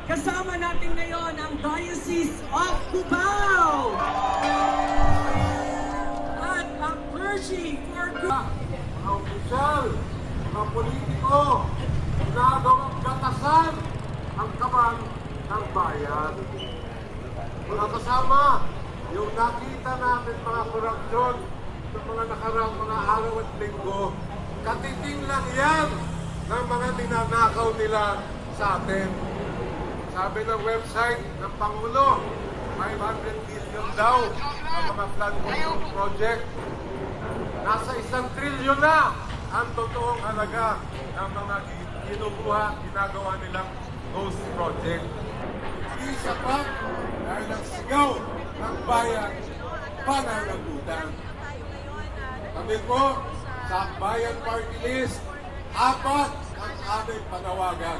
Kasama natin ngayon ang Diocese of Cubao at ang clergy for good. Mga opisyal, mga politiko, ginagawang gatasan ang kaban ng bayan. Mga kasama, yung nakita natin mga korupsyon sa mga nakaraang mga araw at linggo, katiting lang yan ng mga ninanakaw nila sa atin. Sabi ng website ng Pangulo, 500 billion daw ang mga flood control project. Nasa 1 trilyon na ang totoong halaga ng mga ginagawa nilang ghost project. Hindi sapat dahil ang sigaw ng bayan, pananagutan. Kami po, sa Bayan Party List, 4 ang aming panawagan.